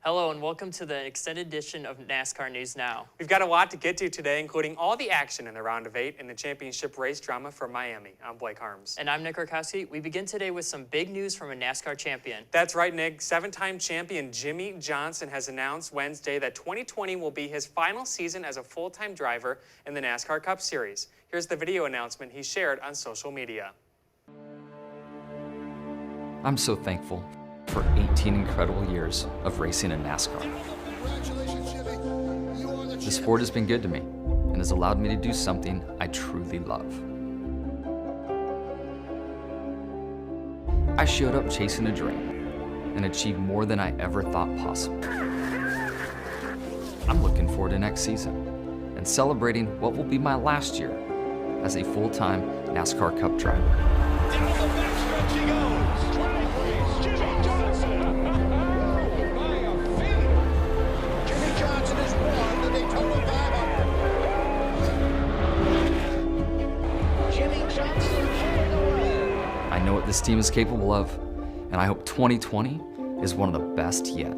Hello and welcome to the extended edition of NASCAR News Now. We've got a lot to get to today, including all the action in the round of 8 and the championship race drama from Miami. I'm Blake Harms. And I'm Nick Rutkowski. We begin today with some big news from a NASCAR champion. That's right, Nick. 7-time champion Jimmie Johnson has announced Wednesday that 2020 will be his final season as a full-time driver in the NASCAR Cup Series. Here's the video announcement he shared on social media. I'm so thankful for 18 incredible years of racing in NASCAR. The sport has been good to me and has allowed me to do something I truly love. I showed up chasing a dream and achieved more than I ever thought possible. I'm looking forward to next season and celebrating what will be my last year as a full-time NASCAR Cup driver. Down the backstretch he goes. Driveways, Jimmie Johnson. By a fin. Jimmie Johnson has won the Daytona 500. Jimmie Johnson pulling away. I know what this team is capable of, and I hope 2020 is one of the best yet.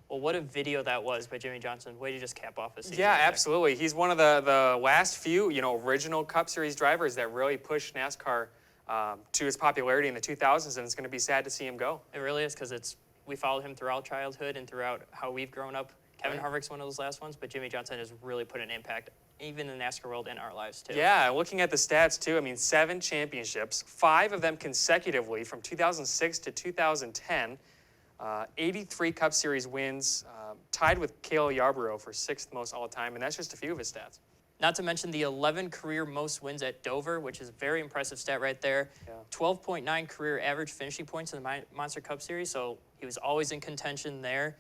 Well, what a video that was by Jimmie Johnson. Way to just cap off a season. Yeah, right there. absolutely. He's one of the last few, original Cup Series drivers that really pushed NASCAR to its popularity in the 2000s, and it's going to be sad to see him go. It really is, because we followed him throughout childhood and throughout how we've grown up. Kevin Harvick's one of those last ones, but Jimmie Johnson has really put an impact, even in the NASCAR world and our lives, too. Yeah, looking at the stats, too, 7 championships, 5 of them consecutively from 2006 to 2010, 83 Cup Series wins, tied with Cale Yarborough for 6th most all-time, and that's just a few of his stats. Not to mention the 11 career most wins at Dover, which is a very impressive stat right there. Yeah. 12.9 career average finishing points in the Monster Cup Series, so he was always in contention there.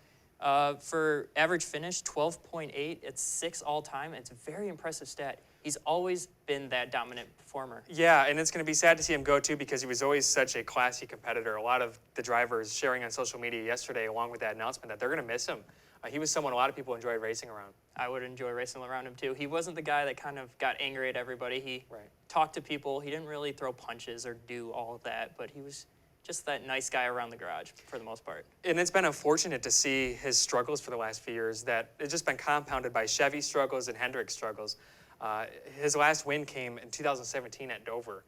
For average finish, 12.8. It's 6 all-time. It's a very impressive stat. He's always been that dominant performer. Yeah, and it's going to be sad to see him go, too, because he was always such a classy competitor. A lot of the drivers sharing on social media yesterday, along with that announcement, that they're going to miss him. He was someone a lot of people enjoyed racing around. I would enjoy racing around him, too. He wasn't the guy that kind of got angry at everybody. He Right. talked to people. He didn't really throw punches or do all of that, but he was just that nice guy around the garage for the most part. And it's been unfortunate to see his struggles for the last few years, that it's just been compounded by Chevy's struggles and Hendrick's struggles. His last win came in 2017 at Dover.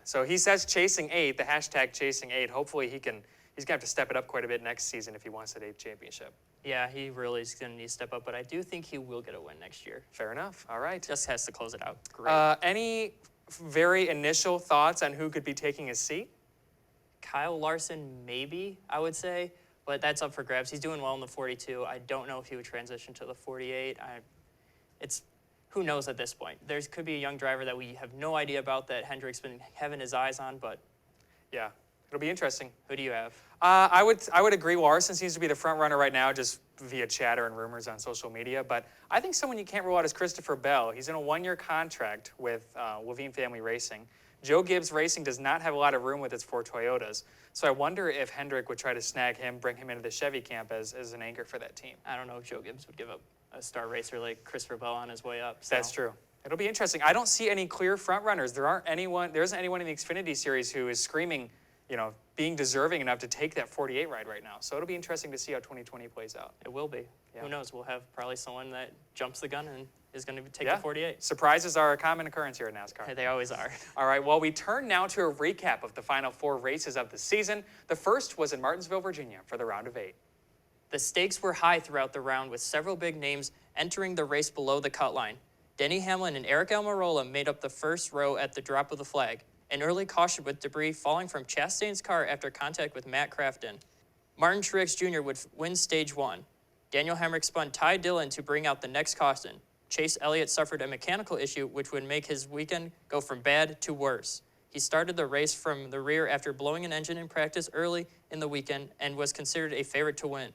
So he says chasing 8, the hashtag chasing 8. Hopefully he's going to have to step it up quite a bit next season if he wants that 8th championship. Yeah, he really is going to need to step up, but I do think he will get a win next year. Fair enough. All right. Just has to close it out. Great. Any very initial thoughts on who could be taking his seat? Kyle Larson, maybe, I would say, but that's up for grabs. He's doing well in the 42. I don't know if he would transition to the 48. Who knows at this point? There could be a young driver that we have no idea about that Hendrick's been having his eyes on, but Yeah, it'll be interesting. who do you have? I would agree. Larson seems to be the front runner right now, just via chatter and rumors on social media. But I think someone you can't rule out is Christopher Bell. He's in a 1-year contract with Levine Family Racing. Joe Gibbs Racing does not have a lot of room with its 4 Toyotas. So I wonder if Hendrick would try to snag him, bring him into the Chevy camp as an anchor for that team. I don't know if Joe Gibbs would give up a star racer like Christopher Bell on his way up. So. That's true. It'll be interesting. I don't see any clear front runners. There isn't anyone in the Xfinity Series who is screaming, being deserving enough to take that 48 ride right now. So it'll be interesting to see how 2020 plays out. It will be. Yeah. Who knows? We'll have probably someone that jumps the gun and is going to take the 48. Surprises are a common occurrence here at NASCAR. They always are. All right, well, we turn now to a recap of the final 4 races of the season. The first was in Martinsville, Virginia for the round of 8. The stakes were high throughout the round, with several big names entering the race below the cut line. Denny Hamlin and Eric Almirola made up the first row at the drop of the flag. An early caution with debris falling from Chastain's car after contact with Matt Crafton. Martin Truex Jr. would win stage 1. Daniel Hemrick spun Ty Dillon to bring out the next caution. Chase Elliott suffered a mechanical issue which would make his weekend go from bad to worse. He started the race from the rear after blowing an engine in practice early in the weekend and was considered a favorite to win.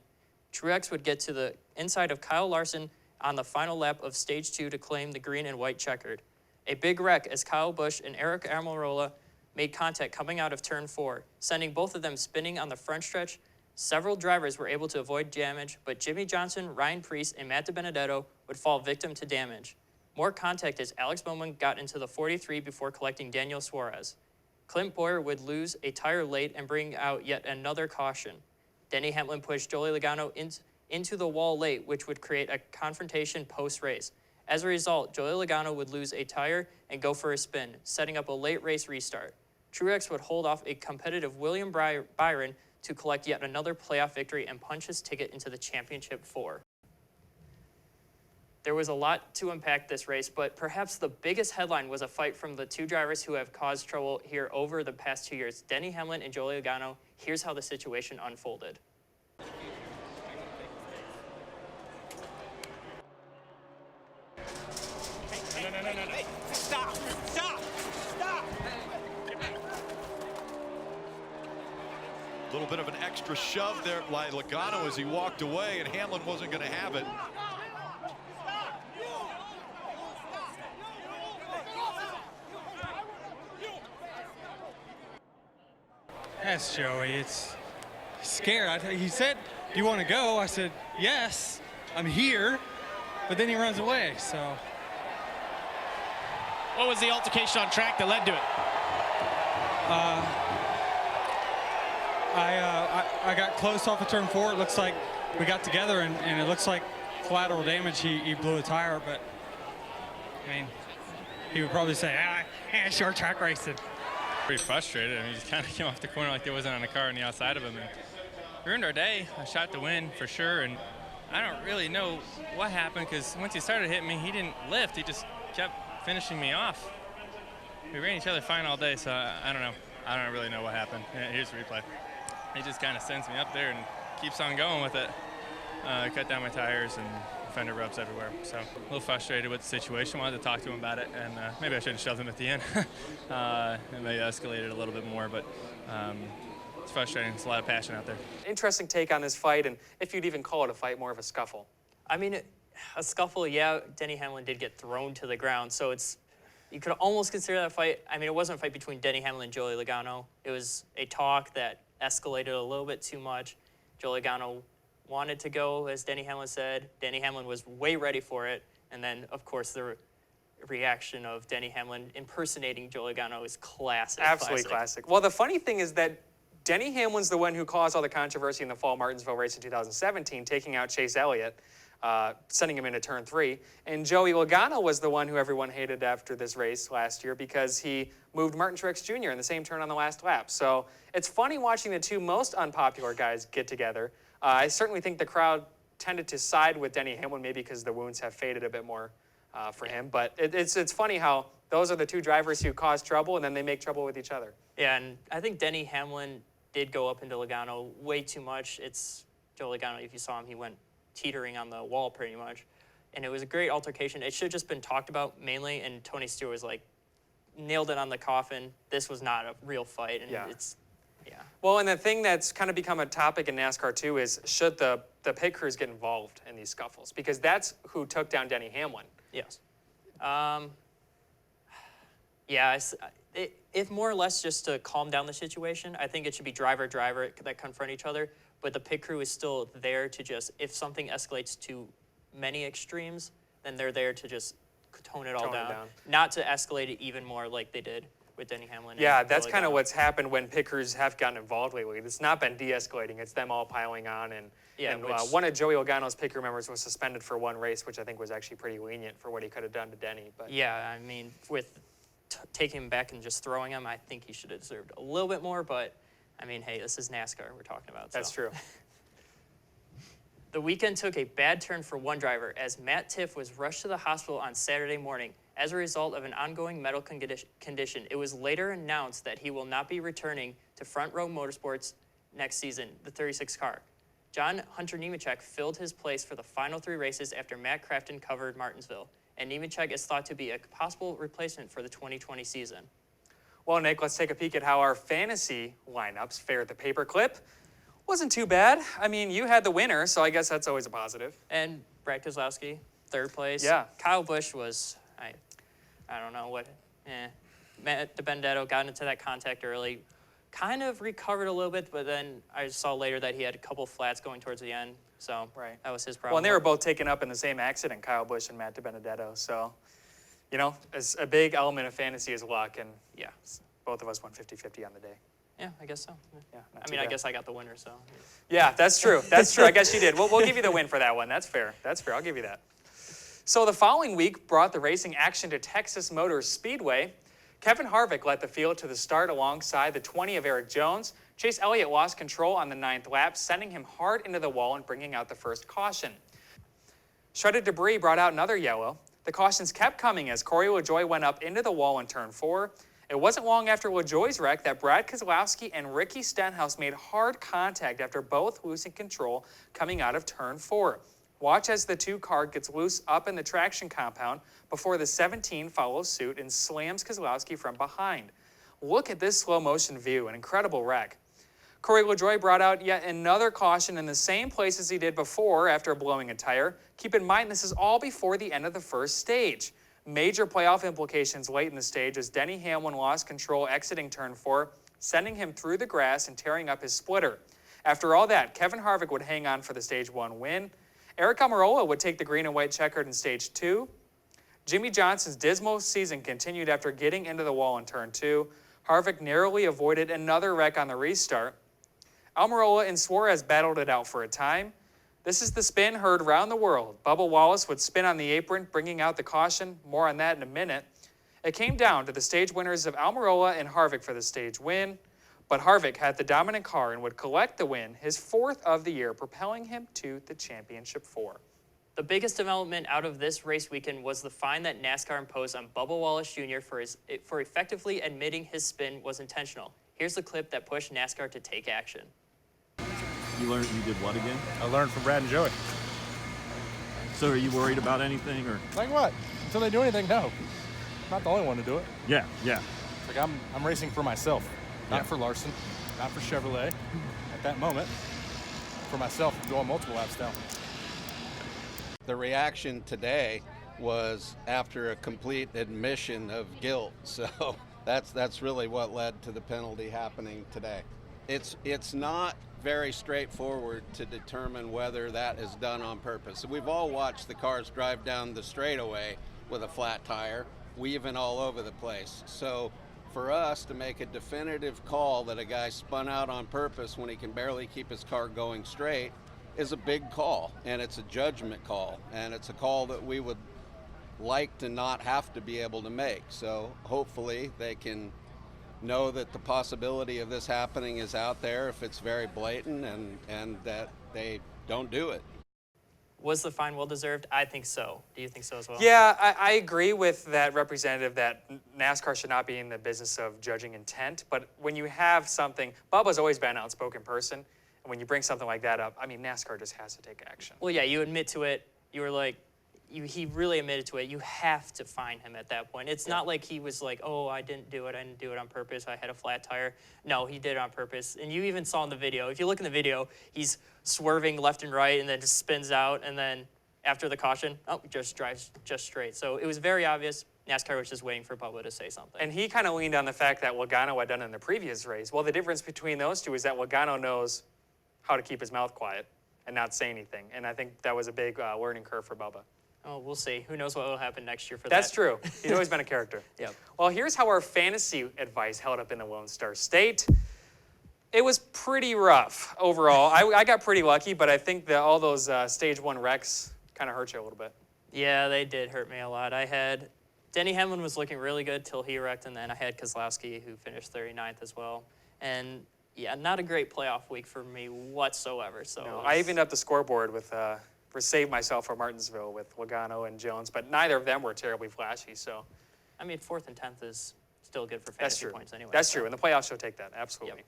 Truex would get to the inside of Kyle Larson on the final lap of stage 2 to claim the green and white checkered. A big wreck as Kyle Busch and Eric Almirola made contact coming out of turn 4, sending both of them spinning on the front stretch. Several drivers were able to avoid damage, but Jimmie Johnson, Ryan Preece, and Matt DiBenedetto would fall victim to damage. More contact as Alex Bowman got into the 43 before collecting Daniel Suarez. Clint Boyer would lose a tire late and bring out yet another caution. Denny Hamlin pushed Joey Logano into the wall late, which would create a confrontation post-race. As a result, Joey Logano would lose a tire and go for a spin, setting up a late race restart. Truex would hold off a competitive William Byron to collect yet another playoff victory and punch his ticket into the championship four. There was a lot to unpack this race, but perhaps the biggest headline was a fight from the two drivers who have caused trouble here over the past 2 years, Denny Hamlin and Joey Logano. Here's how the situation unfolded. Hey, stop! Stop! Stop! A little bit of an extra shove there by Logano as he walked away, and Hamlin wasn't going to have it. Yes, Joey, it's scared. He said, "Do you want to go?" I said, "Yes, I'm here," but then he runs away, so. What was the altercation on track that led to it? I got close off of turn 4. It looks like we got together, and it looks like collateral damage. He blew a tire, but I mean, he would probably say, short track racing. Pretty frustrated. I mean, he just kind of came off the corner like there wasn't on a car on the outside of him, and ruined our day. A shot to win for sure, and I don't really know what happened because once he started hitting me, he didn't lift. He just kept finishing me off. We ran each other fine all day, so I don't know. I don't really know what happened. Here's the replay. He just kind of sends me up there and keeps on going with it. Cut down my tires and fender rubs everywhere. So a little frustrated with the situation. Wanted to talk to him about it, and maybe I should have shoved him at the end. It may have escalated a little bit more, but it's frustrating. There's a lot of passion out there. Interesting take on this fight, and if you'd even call it a fight, more of a scuffle. I mean, a scuffle, yeah, Denny Hamlin did get thrown to the ground, so you could almost consider that a fight. I mean, it wasn't a fight between Denny Hamlin and Joey Logano. It was a talk that escalated a little bit too much. Joey Logano wanted to go, as Denny Hamlin said. Denny Hamlin was way ready for it, and then, of course, the reaction of Denny Hamlin impersonating Joey Logano is classic. Absolutely classic. Well, the funny thing is that Denny Hamlin's the one who caused all the controversy in the fall Martinsville race in 2017, taking out Chase Elliott, sending him into turn 3. And Joey Logano was the one who everyone hated after this race last year because he moved Martin Truex Jr. in the same turn on the last lap. So it's funny watching the two most unpopular guys get together. I certainly think the crowd tended to side with Denny Hamlin, maybe because the wounds have faded a bit more for him. But it's funny how those are the two drivers who cause trouble, and then they make trouble with each other. Yeah, and I think Denny Hamlin did go up into Logano way too much. It's Joey Logano, if you saw him, he went teetering on the wall pretty much. And it was a great altercation. It should have just been talked about mainly, and Tony Stewart was like, nailed it on the coffin. This was not a real fight, and Yeah. Yeah. Well, and the thing that's kind of become a topic in NASCAR too is should the pit crews get involved in these scuffles? Because that's who took down Denny Hamlin. Yes. Yeah, if more or less just to calm down the situation, I think it should be driver-driver that confront each other, but the pit crew is still there to just, if something escalates to many extremes, then they're there to just tone it all down. Not to escalate it even more like they did with Denny Hamlin. Yeah, that's kind of what's happened when pit crews have gotten involved lately. It's not been de-escalating. It's them all piling on. And one of Joey Logano's pit crew members was suspended for one race, which I think was actually pretty lenient for what he could have done to Denny. But yeah, I mean, with taking him back and just throwing him, I think he should have deserved a little bit more. But, I mean, hey, this is NASCAR we're talking about. That's true. The weekend took a bad turn for one driver as Matt Tifft was rushed to the hospital on Saturday morning as a result of an ongoing medical condition. It was later announced that he will not be returning to Front Row Motorsports next season, the 36 car. John Hunter Nemechek filled his place for the final 3 races after Matt Crafton covered Martinsville, and Nemechek is thought to be a possible replacement for the 2020 season. Well, Nick, let's take a peek at how our fantasy lineups fared at the paperclip. Wasn't too bad. I mean, you had the winner, so I guess that's always a positive. And Brad Keselowski, 3rd place. Yeah. Kyle Busch was, I don't know what, Matt DiBenedetto got into that contact early, kind of recovered a little bit, but then I saw later that he had a couple flats going towards the end, so that was his problem. Well, and they were both taken up in the same accident, Kyle Busch and Matt DiBenedetto, so, you know, as a big element of fantasy is luck, and yeah. both of us went 50-50 on the day. Yeah, I guess so. Yeah, not I too mean, I bad. guess I got the winner, so. Yeah, that's true. That's true. I guess you did. We'll give you the win for that one. That's fair. That's fair. I'll give you that. So the following week brought the racing action to Texas Motor Speedway. Kevin Harvick led the field to the start alongside the 20 of Eric Jones. Chase Elliott lost control on the 9th lap, sending him hard into the wall and bringing out the first caution. Shredded debris brought out another yellow. The cautions kept coming as Corey LaJoie went up into the wall in turn 4. It wasn't long after LaJoie's wreck that Brad Keselowski and Ricky Stenhouse made hard contact after both losing control coming out of turn 4. Watch as the 2 car gets loose up in the traction compound before the 17 follows suit and slams Keselowski from behind. Look at this slow motion view, an incredible wreck. Corey LaJoie brought out yet another caution in the same place as he did before after blowing a tire. Keep in mind, this is all before the end of the first stage. Major playoff implications late in the stage as Denny Hamlin lost control exiting turn 4, sending him through the grass and tearing up his splitter. After all that, Kevin Harvick would hang on for the stage 1 win. Eric Almirola would take the green and white checkered in stage 2. Jimmie Johnson's dismal season continued after getting into the wall in turn 2. Harvick narrowly avoided another wreck on the restart. Almirola and Suarez battled it out for a time. This is the spin heard around the world. Bubba Wallace would spin on the apron, bringing out the caution. More on that in a minute. It came down to the stage winners of Almirola and Harvick for the stage win. But Harvick had the dominant car and would collect the win, his 4th of the year, propelling him to the championship 4. The biggest development out of this race weekend was the fine that NASCAR imposed on Bubba Wallace Jr. for effectively admitting his spin was intentional. Here's the clip that pushed NASCAR to take action. You did what again? I learned from Brad and Joey. So are you worried about anything or? Like what? Until they do anything, no. Not the only one to do it. Yeah. Like I'm racing for myself, not for Larson, not for Chevrolet. At that moment, for myself, I'm going multiple laps down. The reaction today was after a complete admission of guilt. So that's really what led to the penalty happening today. It's not very straightforward to determine whether that is done on purpose. We've all watched the cars drive down the straightaway with a flat tire, weaving all over the place. So for us to make a definitive call that a guy spun out on purpose when he can barely keep his car going straight is a big call, and it's a judgment call, and it's a call that we would like to not have to be able to make. So hopefully they can know that the possibility of this happening is out there if it's very blatant, and that they don't do it. Was the fine well-deserved? I think so. Do you think so as well? Yeah, I agree with that representative that NASCAR should not be in the business of judging intent. But when you have something, Bubba's always been an outspoken person. And when you bring something like that up, I mean, NASCAR just has to take action. Well, yeah, you admit to it. You were like, he really admitted to it. You have to fine him at that point. It's not like he was like, oh, I didn't do it on purpose. I had a flat tire. No, he did it on purpose. And you even saw in the video, if you look in the video, he's swerving left and right and then just spins out. And then after the caution, just drives just straight. So it was very obvious. NASCAR was just waiting for Bubba to say something. And he kind of leaned on the fact that Logano had done in the previous race. Well, the difference between those two is that Logano knows how to keep his mouth quiet and not say anything. And I think that was a big learning curve for Bubba. Oh, we'll see. Who knows what will happen next year for that. That's true. He's always been a character. Yep. Well, here's how our fantasy advice held up in the Lone Star State. It was pretty rough overall. I got pretty lucky, but I think that all those stage 1 wrecks kind of hurt you a little bit. Yeah, they did hurt me a lot. I had Denny Hamlin was looking really good till he wrecked, and then I had Keselowski, who finished 39th as well. And yeah, not a great playoff week for me whatsoever. So no, I evened up the scoreboard with saved myself from Martinsville with Logano and Jones, but neither of them were terribly flashy. So, I mean, 4th and 10th is still good for fantasy points anyway. That's true, and the playoffs will take that, absolutely. Yep.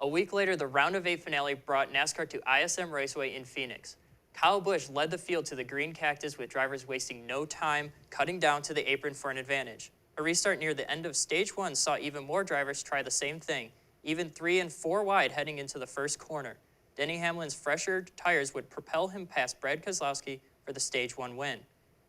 A week later, the Round of 8 finale brought NASCAR to ISM Raceway in Phoenix. Kyle Busch led the field to the green cactus with drivers wasting no time, cutting down to the apron for an advantage. A restart near the end of stage 1 saw even more drivers try the same thing, even 3 and 4 wide heading into the first corner. Denny Hamlin's fresher tires would propel him past Brad Keselowski for the stage 1 win.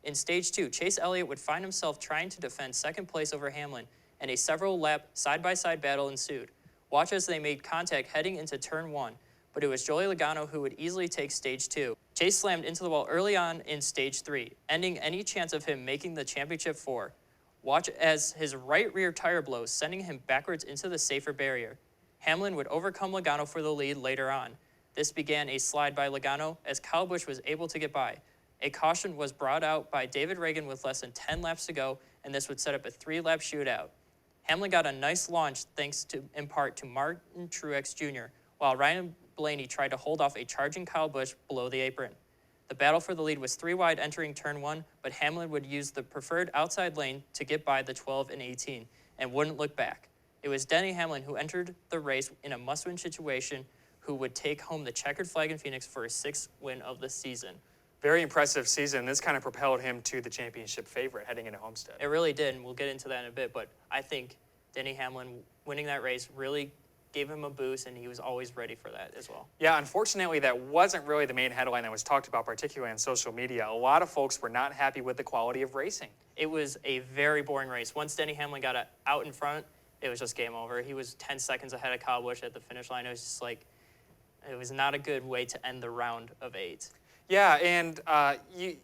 In stage 2, Chase Elliott would find himself trying to defend second place over Hamlin, and a several-lap side-by-side battle ensued. Watch as they made contact heading into turn 1, but it was Joey Logano who would easily take stage 2. Chase slammed into the wall early on in stage 3, ending any chance of him making the championship 4. Watch as his right rear tire blows, sending him backwards into the safer barrier. Hamlin would overcome Logano for the lead later on. This began a slide by Logano as Kyle Busch was able to get by. A caution was brought out by David Reagan with less than 10 laps to go, and this would set up a 3-lap shootout. Hamlin got a nice launch thanks in part to Martin Truex Jr., while Ryan Blaney tried to hold off a charging Kyle Busch below the apron. The battle for the lead was 3 wide entering turn 1, but Hamlin would use the preferred outside lane to get by the 12 and 18 and wouldn't look back. It was Denny Hamlin who entered the race in a must-win situation, who would take home the checkered flag in Phoenix for his 6th win of the season. Very impressive season. This kind of propelled him to the championship favorite heading into Homestead. It really did, and we'll get into that in a bit, but I think Denny Hamlin winning that race really gave him a boost, and he was always ready for that as well. Yeah, unfortunately, that wasn't really the main headline that was talked about, particularly on social media. A lot of folks were not happy with the quality of racing. It was a very boring race. Once Denny Hamlin got out in front, it was just game over. He was 10 seconds ahead of Kyle Busch at the finish line. It was just like, it was not a good way to end the round of 8. Yeah, and the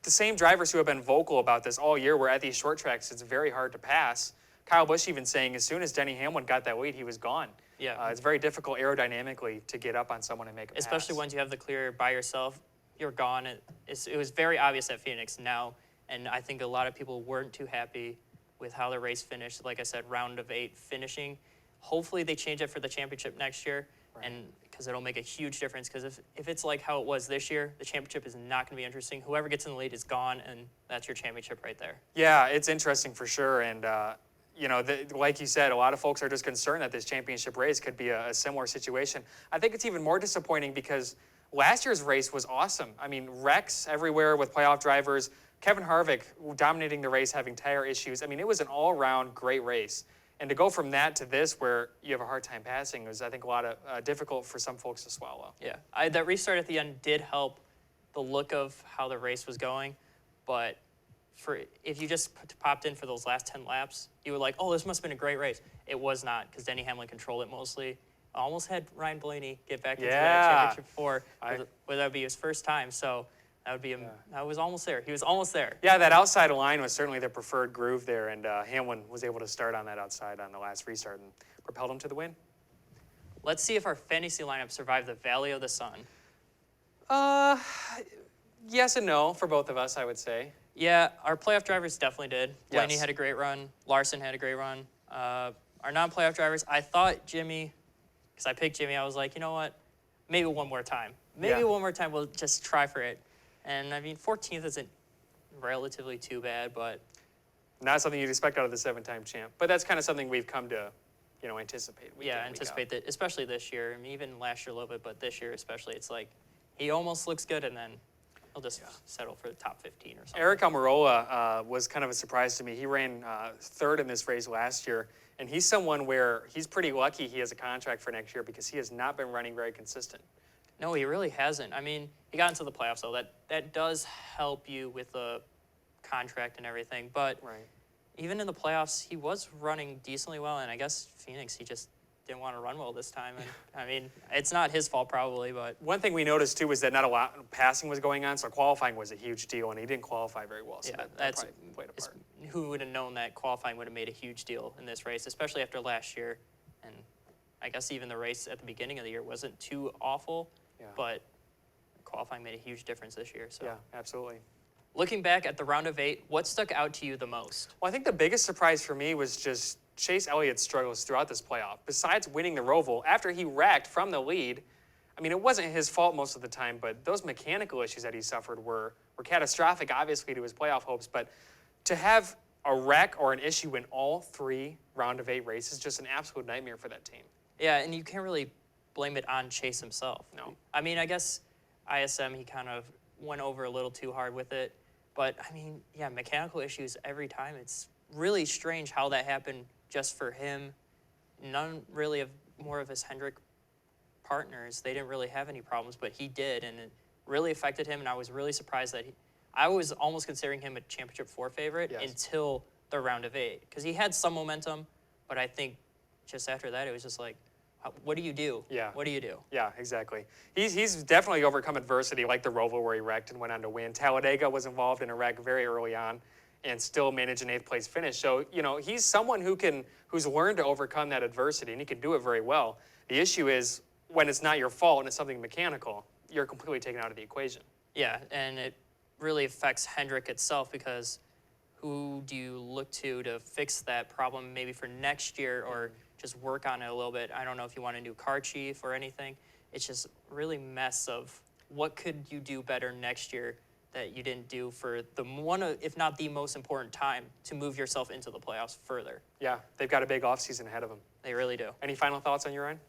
same drivers who have been vocal about this all year were at these short tracks. It's very hard to pass. Kyle Busch even saying as sosoon as Denny Hamlin got that lead, he was gone. Yeah. It's very difficult aerodynamically to get up on someone and make a pass. Especially once you have the clear by yourself, you're gone. It was very obvious at Phoenix now, and I think a lot of people weren't too happy with how the race finished. Like I said, round of 8 finishing. Hopefully they change it for the championship next year, and because it'll make a huge difference. Because if it's like how it was this year, the championship is not going to be interesting. Whoever gets in the lead is gone, and that's your championship right there. Yeah, it's interesting for sure, and like you said, a lot of folks are just concerned that this championship race could be a similar situation. I think it's even more disappointing because last year's race was awesome. I mean, wrecks everywhere with playoff drivers. Kevin Harvick dominating the race, having tire issues. I mean, it was an all-around great race. And to go from that to this, where you have a hard time passing, was, I think, a lot of difficult for some folks to swallow. Yeah, that restart at the end did help the look of how the race was going, but if you just popped in for those last 10 laps, you were like, oh, this must have been a great race. It was not, because Denny Hamlin controlled it mostly. Almost had Ryan Blaney get back into that championship 4, where that would be his first time. So that would be that was almost there. He was almost there. Yeah, that outside line was certainly the preferred groove there, and Hamlin was able to start on that outside on the last restart and propelled him to the win. Let's see if our fantasy lineup survived the Valley of the Sun. Yes and no for both of us, I would say. Yeah, our playoff drivers definitely did. Blaney Yes. had a great run. Larson had a great run. Our non-playoff drivers, I thought Jimmie, because I picked Jimmie, I was like, you know what? Maybe one more time. Maybe one more time we'll just try for it. And, I mean, 14th isn't relatively too bad, but... Not something you'd expect out of the 7-time champ. But that's kind of something we've come to, anticipate. Anticipate that, especially this year. I mean, even last year a little bit, but this year especially, it's like he almost looks good, and then he'll just settle for the top 15 or something. Eric Almirola was kind of a surprise to me. He ran 3rd in this race last year, and he's someone where he's pretty lucky he has a contract for next year because he has not been running very consistent. No, he really hasn't. I mean, he got into the playoffs, though. That does help you with the contract and everything. But even in the playoffs, he was running decently well, and I guess Phoenix, he just didn't want to run well this time. And I mean, it's not his fault probably, but... One thing we noticed, too, was that not a lot of passing was going on, so qualifying was a huge deal, and he didn't qualify very well, so that probably played a part. Who would have known that qualifying would have made a huge deal in this race, especially after last year. And I guess even the race at the beginning of the year wasn't too awful, but qualifying made a huge difference this year. So. Yeah, absolutely. Looking back at the round of 8, what stuck out to you the most? Well, I think the biggest surprise for me was just Chase Elliott's struggles throughout this playoff. Besides winning the Roval, after he wrecked from the lead, I mean, it wasn't his fault most of the time, but those mechanical issues that he suffered were catastrophic, obviously, to his playoff hopes. But to have a wreck or an issue in all 3 round of 8 races is just an absolute nightmare for that team. Yeah, and you can't really blame it on Chase himself. No. I mean, I guess ISM, he kind of went over a little too hard with it. But, I mean, yeah, mechanical issues every time. It's really strange how that happened just for him. None really of more of his Hendrick partners, they didn't really have any problems, but he did, and it really affected him, and I was really surprised that I was almost considering him a championship 4 favorite until the round of 8, because he had some momentum, but I think just after that, it was just like, what do you do? Yeah. What do you do? Yeah, exactly. He's definitely overcome adversity, like the Roval where he wrecked and went on to win. Talladega was involved in a wreck very early on, and still manage an 8th place finish. So, you know, he's someone who's learned to overcome that adversity, and he can do it very well. The issue is when it's not your fault and it's something mechanical, you're completely taken out of the equation. Yeah, and it really affects Hendrick itself, because who do you look to fix that problem maybe for next year, or just work on it a little bit? I don't know if you want a new car chief or anything. It's just really mess of what could you do better next year that you didn't do for the one, if not the most important time to move yourself into the playoffs further. Yeah, they've got a big offseason ahead of them. They really do. Any final thoughts on your end?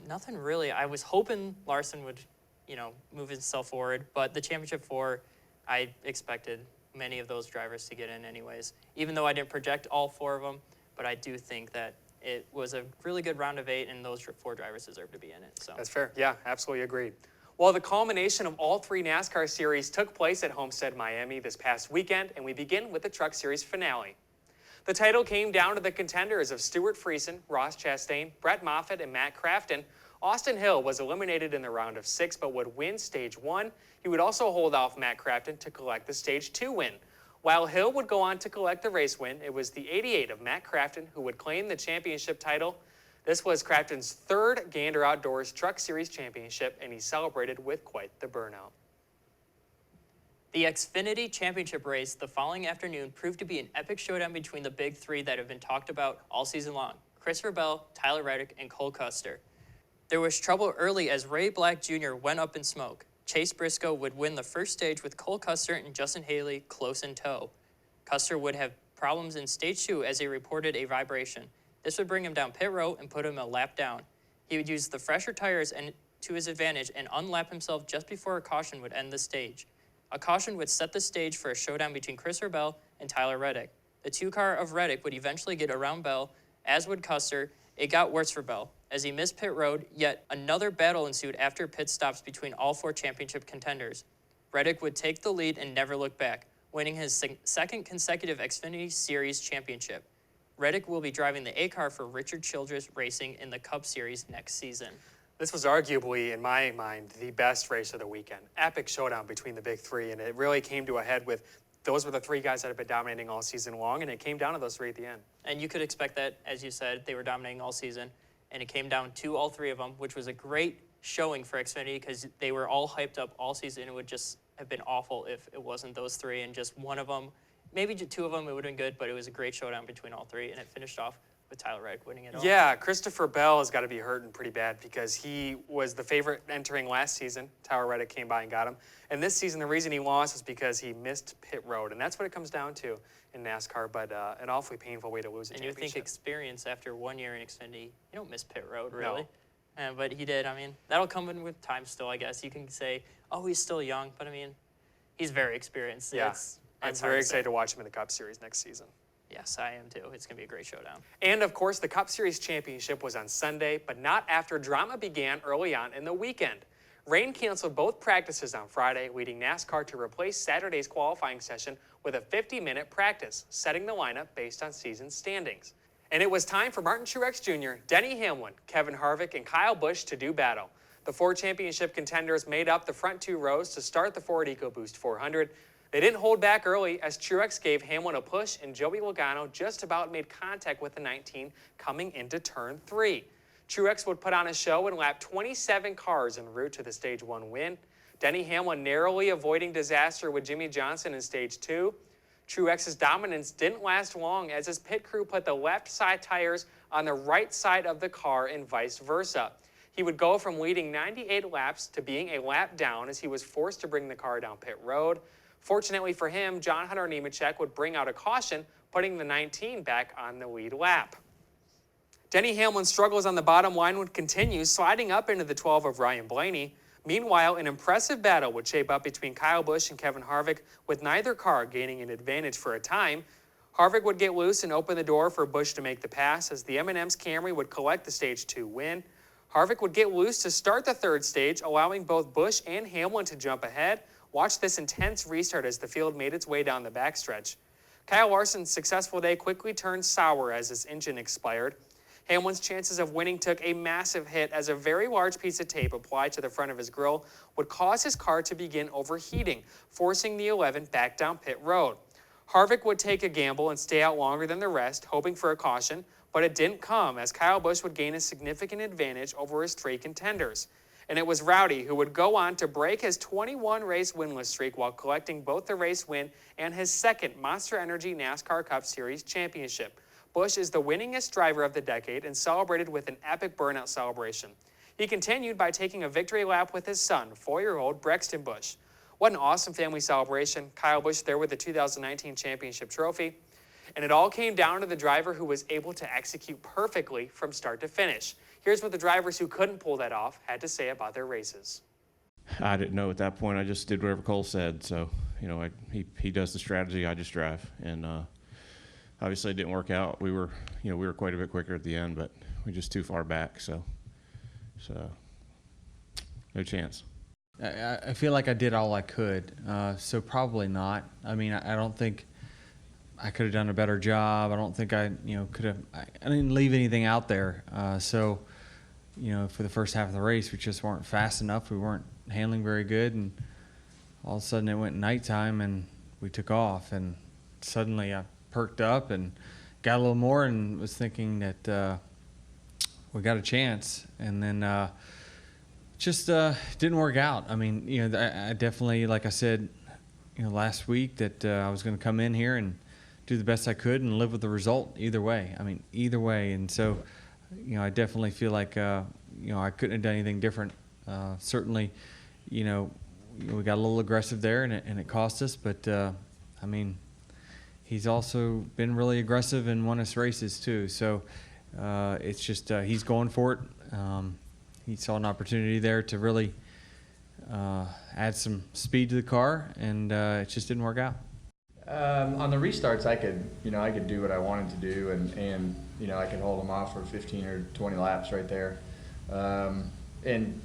Nothing really. I was hoping Larson would, move himself forward, but the championship 4, I expected many of those drivers to get in anyways, even though I didn't project all 4 of them, but I do think that it was a really good round of 8, and those 4 drivers deserve to be in it. So that's fair. Yeah, absolutely agreed. Well, the culmination of all 3 NASCAR series took place at Homestead, Miami this past weekend, and we begin with the Truck Series finale. The title came down to the contenders of Stuart Friesen, Ross Chastain, Brett Moffitt, and Matt Crafton. Austin Hill was eliminated in the round of 6, but would win Stage 1. He would also hold off Matt Crafton to collect the Stage 2 win. While Hill would go on to collect the race win, it was the 88 of Matt Crafton who would claim the championship title. This was Crafton's 3rd Gander Outdoors Truck Series championship, and he celebrated with quite the burnout. The Xfinity Championship race the following afternoon proved to be an epic showdown between the big 3 that have been talked about all season long: Christopher Bell, Tyler Reddick, and Cole Custer. There was trouble early as Ray Black Jr. went up in smoke. Chase Briscoe would win the first stage with Cole Custer and Justin Haley close in tow. Custer would have problems in Stage 2 as he reported a vibration. This would bring him down pit road and put him a lap down. He would use the fresher tires to his advantage and unlap himself just before a caution would end the stage. A caution would set the stage for a showdown between Christopher Bell and Tyler Reddick. The 2-car of Reddick would eventually get around Bell, as would Custer. It got worse for Bell, as he missed pit road, yet another battle ensued after pit stops between all 4 championship contenders. Reddick would take the lead and never look back, winning his 2nd consecutive Xfinity Series championship. Reddick will be driving the A-car for Richard Childress Racing in the Cup Series next season. This was arguably, in my mind, the best race of the weekend. Epic showdown between the big 3, and it really came to a head with those were the 3 guys that have been dominating all season long, and it came down to those 3 at the end. And you could expect that, as you said, they were dominating all season, and it came down to all 3 of them, which was a great showing for Xfinity because they were all hyped up all season. It would just have been awful if it wasn't those 3, and just one of them, maybe 2 of them, it would have been good, but it was a great showdown between all 3, and it finished off with Tyler Reddick winning it all. Yeah, Christopher Bell has got to be hurting pretty bad because he was the favorite entering last season. Tyler Reddick came by and got him. And this season, the reason he lost is because he missed pit road. And that's what it comes down to in NASCAR, but an awfully painful way to lose a championship. And you think experience after 1 year in Xfinity, you don't miss pit road, really. No. But he did. I mean, that'll come in with time still, I guess. You can say, oh, he's still young, but I mean, he's very experienced. Yeah, I'm very excited to watch him in the Cup Series next season. Yes, I am too. It's going to be a great showdown. And of course, the Cup Series championship was on Sunday, but not after drama began early on in the weekend. Rain canceled both practices on Friday, leading NASCAR to replace Saturday's qualifying session with a 50-minute practice, setting the lineup based on season standings. And it was time for Martin Truex Jr., Denny Hamlin, Kevin Harvick, and Kyle Busch to do battle. The 4 championship contenders made up the front 2 rows to start the Ford EcoBoost 400. They didn't hold back early as Truex gave Hamlin a push and Joey Logano just about made contact with the 19 coming into turn 3. Truex would put on a show and lap 27 cars en route to the Stage 1 win. Denny Hamlin narrowly avoiding disaster with Jimmie Johnson in Stage 2. Truex's dominance didn't last long as his pit crew put the left side tires on the right side of the car and vice versa. He would go from leading 98 laps to being a lap down as he was forced to bring the car down pit road. Fortunately for him, John Hunter Nemechek would bring out a caution, putting the 19 back on the lead lap. Denny Hamlin's struggles on the bottom line would continue, sliding up into the 12 of Ryan Blaney. Meanwhile, an impressive battle would shape up between Kyle Busch and Kevin Harvick, with neither car gaining an advantage for a time. Harvick would get loose and open the door for Busch to make the pass as the M&M's Camry would collect the Stage 2 win. Harvick would get loose to start the 3rd stage, allowing both Busch and Hamlin to jump ahead. Watch this intense restart as the field made its way down the backstretch. Kyle Larson's successful day quickly turned sour as his engine expired. Hamlin's chances of winning took a massive hit as a very large piece of tape applied to the front of his grille would cause his car to begin overheating, forcing the 11 back down pit road. Harvick would take a gamble and stay out longer than the rest, hoping for a caution, but it didn't come as Kyle Busch would gain a significant advantage over his three contenders. And it was Rowdy who would go on to break his 21-race winless streak while collecting both the race win and his second Monster Energy NASCAR Cup Series championship. Busch is the winningest driver of the decade and celebrated with an epic burnout celebration. He continued by taking a victory lap with his son, 4-year-old Brexton Busch. What an awesome family celebration. Kyle Busch there with the 2019 championship trophy. And it all came down to the driver who was able to execute perfectly from start to finish. Here's what the drivers who couldn't pull that off had to say about their races. I didn't know at that point. I just did whatever Cole said. So, he does the strategy, I just drive. And obviously it didn't work out. We were quite a bit quicker at the end, but we're just too far back. So no chance. I feel like I did all I could, so probably not. I mean, I don't think I could have done a better job. I don't think I could have. I didn't leave anything out there. So, for the first half of the race, we just weren't fast enough. We weren't handling very good, and all of a sudden it went nighttime, and we took off. And suddenly I perked up and got a little more, and was thinking that we got a chance, and then. Just didn't work out. I mean, I definitely, like I said, last week that I was going to come in here and do the best I could and live with the result either way. I mean, either way. And so, I definitely feel like, I couldn't have done anything different. Certainly, we got a little aggressive there and it cost us. But, I mean, he's also been really aggressive and won us races too. So it's just he's going for it. He saw an opportunity there to really add some speed to the car, and it just didn't work out. On the restarts, I could do what I wanted to do, and I could hold them off for 15 or 20 laps right there. And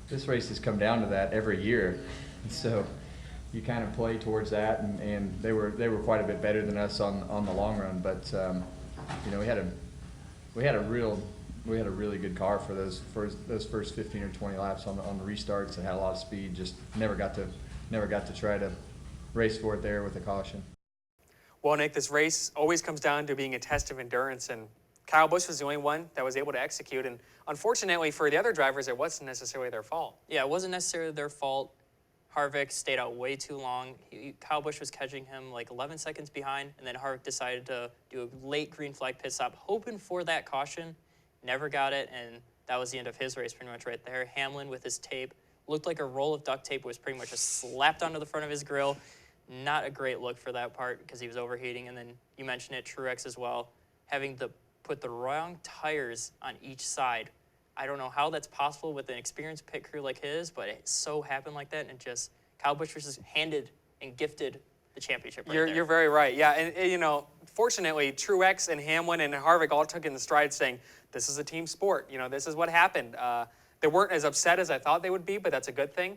this race has come down to that every year, so you kind of play towards that, and they were quite a bit better than us on the long run, but we had a really good car for those first 15 or 20 laps on the restarts. It had a lot of speed. Just never got to try to race for it there with a caution. Well, Nick, this race always comes down to being a test of endurance, and Kyle Busch was the only one that was able to execute. And unfortunately for the other drivers, it wasn't necessarily their fault. Yeah, it wasn't necessarily their fault. Harvick stayed out way too long. Kyle Busch was catching him like 11 seconds behind, and then Harvick decided to do a late green flag pit stop, hoping for that caution. Never got it, and that was the end of his race pretty much right there. Hamlin with his tape looked like a roll of duct tape was pretty much just slapped onto the front of his grill. Not a great look for that part because he was overheating. And then you mentioned it, Truex as well, having to put the wrong tires on each side. I don't know how that's possible with an experienced pit crew like his, but it so happened like that, and just Kyle Busch was just handed and gifted the championship right there. You're very right. Yeah, and fortunately, Truex and Hamlin and Harvick all took in the stride saying, this is a team sport. This is what happened. They weren't as upset as I thought they would be, but that's a good thing.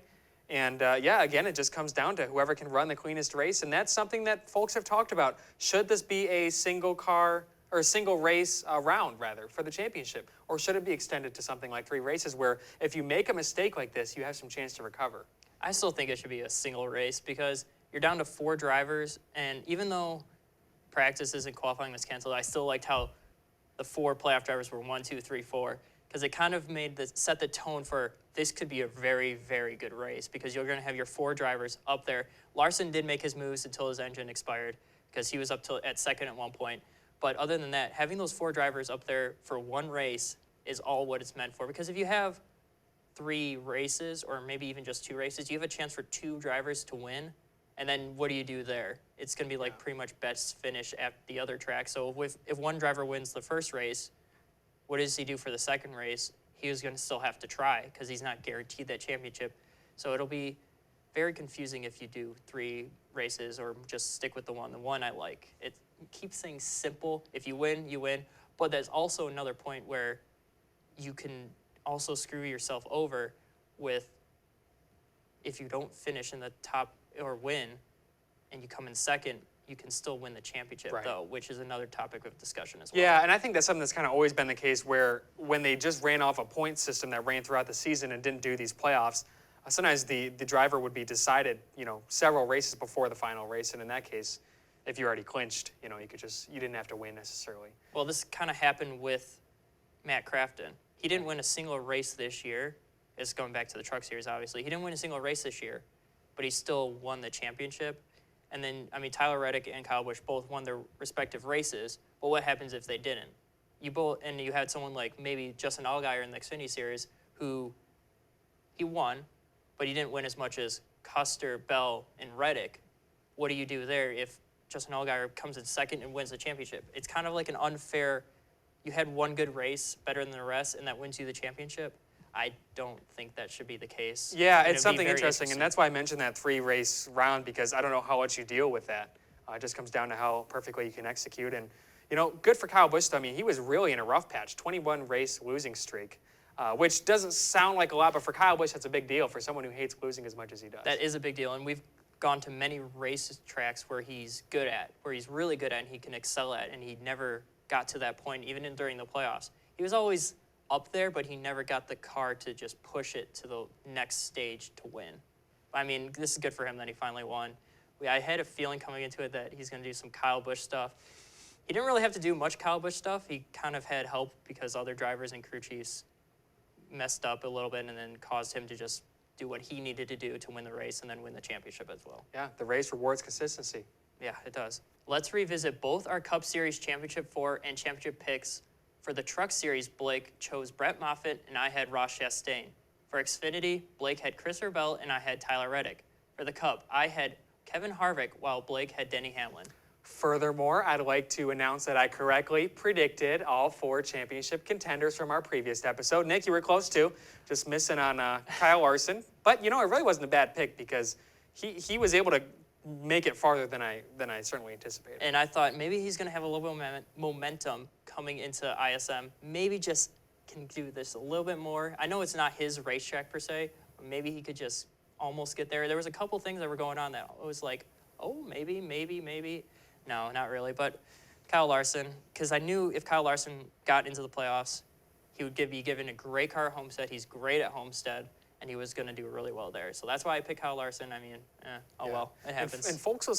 And again, it just comes down to whoever can run the cleanest race, and that's something that folks have talked about. Should this be a single car or a single race round, rather, for the championship? Or should it be extended to something like 3 races where if you make a mistake like this, you have some chance to recover? I still think it should be a single race because you're down to 4 drivers, and even though practices and qualifying was canceled, I still liked how the 4 playoff drivers were 1, 2, 3, 4, because it kind of set the tone for this could be a very, very good race because you're going to have your 4 drivers up there. Larson did make his moves until his engine expired because he was up at second at one point. But other than that, having those 4 drivers up there for one race is all what it's meant for, because if you have 3 races or maybe even just 2 races, you have a chance for 2 drivers to win. And then what do you do there? It's going to be like pretty much best finish at the other track. So if one driver wins the first race, what does he do for the second race? He was going to still have to try because he's not guaranteed that championship. So it'll be very confusing if you do 3 races or just stick with the one. The one I like. It keeps things simple. If you win, you win. But there's also another point where you can also screw yourself over with if you don't finish in the top or win and you come in second, you can still win the championship, though, which is another topic of discussion as well. Yeah, and I think that's something that's kind of always been the case where when they just ran off a point system that ran throughout the season and didn't do these playoffs, sometimes the driver would be decided, several races before the final race, and in that case, if you already clinched, you didn't have to win necessarily. Well, this kind of happened with Matt Crafton. He didn't win a single race this year. It's going back to the Truck Series, obviously. He didn't win a single race this year, but he still won the championship. And then, Tyler Reddick and Kyle Busch both won their respective races, but what happens if they didn't? You had someone like maybe Justin Allgaier in the Xfinity Series who he won, but he didn't win as much as Custer, Bell, and Reddick. What do you do there if Justin Allgaier comes in second and wins the championship? It's kind of like an unfair, you had one good race better than the rest, and that wins you the championship. I don't think that should be the case. Yeah, it's something interesting, and that's why I mentioned that 3-race round, because I don't know how much you deal with that. It just comes down to how perfectly you can execute. And, good for Kyle Busch, though. He was really in a rough patch, 21-race losing streak, which doesn't sound like a lot, but for Kyle Busch, that's a big deal for someone who hates losing as much as he does. That is a big deal, and we've gone to many race tracks where he's really good at, and he can excel at, and he never got to that point, even during the playoffs. He was always up there, but he never got the car to just push it to the next stage to win. This is good for him that he finally won. I had a feeling coming into it that he's going to do some Kyle Busch stuff. He didn't really have to do much Kyle Busch stuff. He kind of had help because other drivers and crew chiefs messed up a little bit and then caused him to just do what he needed to do to win the race and then win the championship as well. Yeah, the race rewards consistency. Yeah, it does. Let's revisit both our Cup Series Championship 4 and Championship picks. For the Truck Series, Blake chose Brett Moffitt, and I had Ross Chastain. For Xfinity, Blake had Chris Bell, and I had Tyler Reddick. For the Cup, I had Kevin Harvick, while Blake had Denny Hamlin. Furthermore, I'd like to announce that I correctly predicted all 4 championship contenders from our previous episode. Nick, you were close too, just missing on Kyle Larson. But, it really wasn't a bad pick because he was able to make it farther than I certainly anticipated. And I thought maybe he's going to have a little bit of momentum coming into ISM. Maybe just can do this a little bit more. I know it's not his racetrack per se, but maybe he could just almost get there. There was a couple things that were going on that I was like, oh, maybe. No, not really. But Kyle Larson, because I knew if Kyle Larson got into the playoffs, he would be given a great car at Homestead. He's great at Homestead, and he was going to do really well there. So that's why I picked Kyle Larson. Well, it happens. And folks will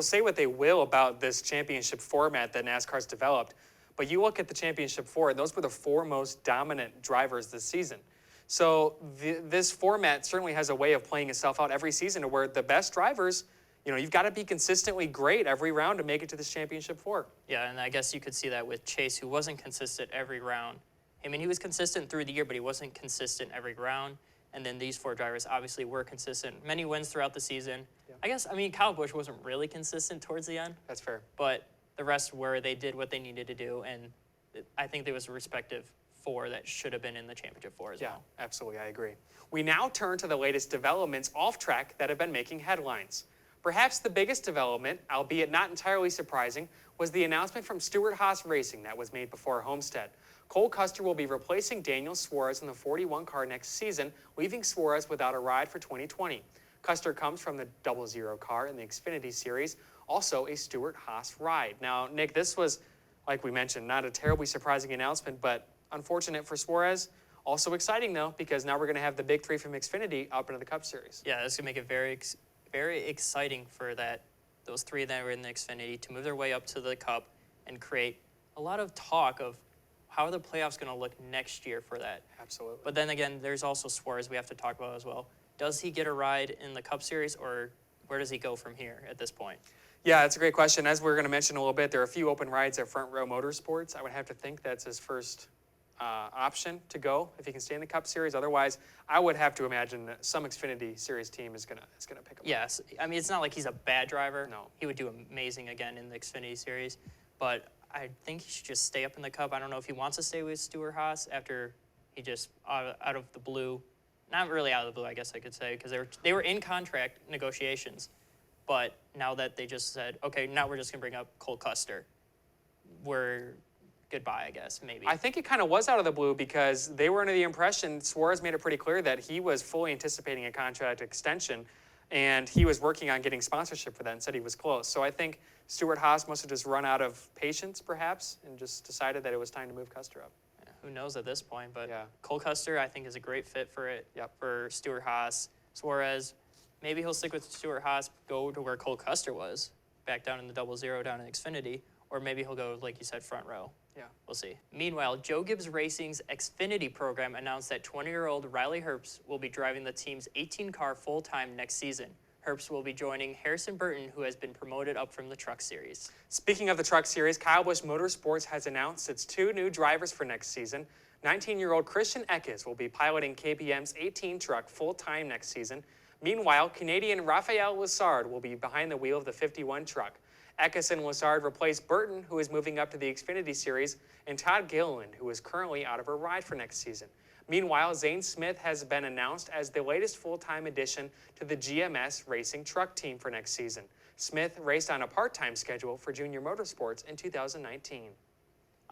say what they will about this championship format that NASCAR's developed, but you look at the championship 4, and those were the 4 most dominant drivers this season. So this format certainly has a way of playing itself out every season to where the best drivers, you've got to be consistently great every round to make it to this championship 4. Yeah, and I guess you could see that with Chase, who wasn't consistent every round. He was consistent through the year, but he wasn't consistent every round. And then these 4 drivers obviously were consistent. Many wins throughout the season. Yeah. Kyle Busch wasn't really consistent towards the end. That's fair. But the rest they did what they needed to do, and I think there was a respective 4 that should have been in the championship 4 as well. Yeah, absolutely, I agree. We now turn to the latest developments off track that have been making headlines. Perhaps the biggest development, albeit not entirely surprising, was the announcement from Stewart-Haas Racing that was made before Homestead. Cole Custer will be replacing Daniel Suarez in the 41 car next season, leaving Suarez without a ride for 2020. Custer comes from the 00 car in the Xfinity Series, also a Stewart-Haas ride. Now, Nick, this was, like we mentioned, not a terribly surprising announcement, but unfortunate for Suarez. Also exciting, though, because now we're going to have the big 3 from Xfinity up into the Cup Series. Yeah, this is going to make it very exciting for those 3 that were in the Xfinity to move their way up to the Cup and create a lot of talk of how are the playoffs going to look next year for that. Absolutely. But then again, there's also Suarez we have to talk about as well. Does he get a ride in the Cup Series, or where does he go from here at this point? Yeah, that's a great question. As we're going to mention a little bit, there are a few open rides at Front Row Motorsports. I would have to think that's his first option to go if he can stay in the Cup Series. Otherwise, I would have to imagine that some Xfinity Series team is gonna pick him up. Yes, it's not like he's a bad driver. No. He would do amazing again in the Xfinity Series, but I think he should just stay up in the Cup. I don't know if he wants to stay with Stewart-Haas after he just out of the blue, not really out of the blue, I guess I could say, because they were in contract negotiations, but now that they just said, okay, now we're just gonna bring up Cole Custer, we're goodbye, I guess, maybe. I think it kind of was out of the blue because they were under the impression, Suarez made it pretty clear that he was fully anticipating a contract extension, and he was working on getting sponsorship for that and said he was close. So I think Stewart-Haas must have just run out of patience, perhaps, and just decided that it was time to move Custer up. Yeah, who knows at this point, but yeah. Cole Custer, I think, is a great fit for it. Yep. For Stewart-Haas. Whereas maybe he'll stick with Stuart Haas, go to where Cole Custer was, back down in the 00 down in Xfinity, or maybe he'll go, like you said, front row. Yeah. We'll see. Meanwhile, Joe Gibbs Racing's Xfinity program announced that 20-year-old Riley Herbst will be driving the team's 18-car full-time next season. Herbst will be joining Harrison Burton, who has been promoted up from the Truck Series. Speaking of the Truck Series, Kyle Busch Motorsports has announced its 2 new drivers for next season. 19-year-old Christian Eckes will be piloting KBM's 18 truck full-time next season. Meanwhile, Canadian Raphael Lessard will be behind the wheel of the 51 truck. Eckes and Lessard replace Burton, who is moving up to the Xfinity Series, and Todd Gilliland, who is currently out of a ride for next season. Meanwhile, Zane Smith has been announced as the latest full-time addition to the GMS Racing truck team for next season. Smith raced on a part-time schedule for Junior Motorsports in 2019.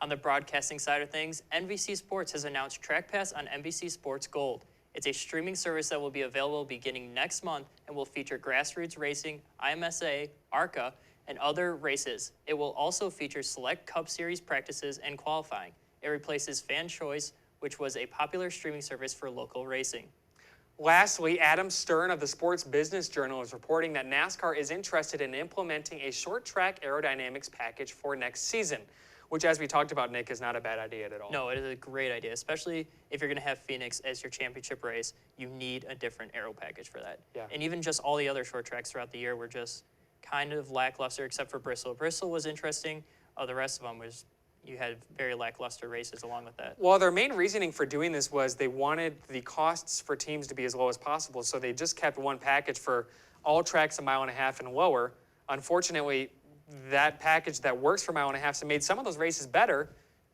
On the broadcasting side of things, NBC Sports has announced Track Pass on NBC Sports Gold. It's a streaming service that will be available beginning next month and will feature grassroots racing, IMSA, ARCA, and other races. It will also feature select Cup Series practices and qualifying. It replaces Fan Choice, which was a popular streaming service for local racing. Lastly, Adam Stern of the Sports Business Journal is reporting that NASCAR is interested in implementing a short track aerodynamics package for next season, which, as we talked about, Nick, is not a bad idea at all. No, it is a great idea, especially if you're going to have Phoenix as your championship race. You need a different aero package for that. Yeah. And even just all the other short tracks throughout the year were just kind of lackluster, except for Bristol. Bristol was interesting. The rest of them was, you had very lackluster races along with that. Well, their main reasoning for doing this was they wanted the costs for teams to be as low as possible, so they just kept one package for all tracks 1.5 miles and lower. Unfortunately, that package that works for 1.5 miles and made some of those races better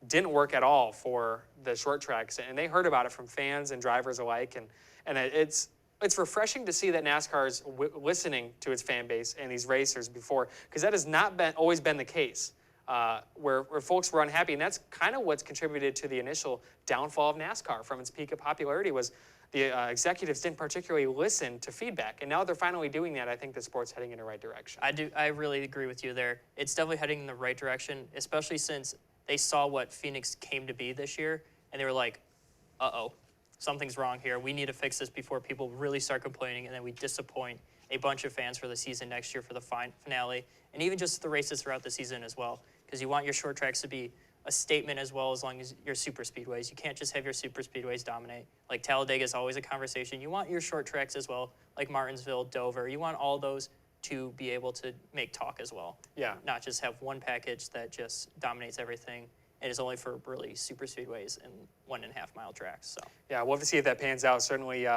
didn't work at all for the short tracks, and they heard about it from fans and drivers alike, and it's refreshing to see that NASCAR is listening to its fan base and these racers before, because that has not always been the case. Where folks were unhappy, and that's kind of what's contributed to the initial downfall of NASCAR from its peak of popularity was the executives didn't particularly listen to feedback, and now they're finally doing that. I think the sport's heading in the right direction. I really agree with you there. It's definitely heading in the right direction, especially since they saw what Phoenix came to be this year, and they were like, uh-oh, something's wrong here. We need to fix this before people really start complaining, and then we disappoint a bunch of fans for the season next year for the finale, and even just the races throughout the season as well, because you want your short tracks to be a statement as well, as long as your super speedways. You can't just have your super speedways dominate. Like Talladega is always a conversation. You want your short tracks as well, like Martinsville, Dover. You want all those to be able to make talk as well. Yeah. Not just have one package that just dominates everything. It is only for really super speedways and 1.5 mile tracks. So Yeah, we'll have to see if that pans out. Certainly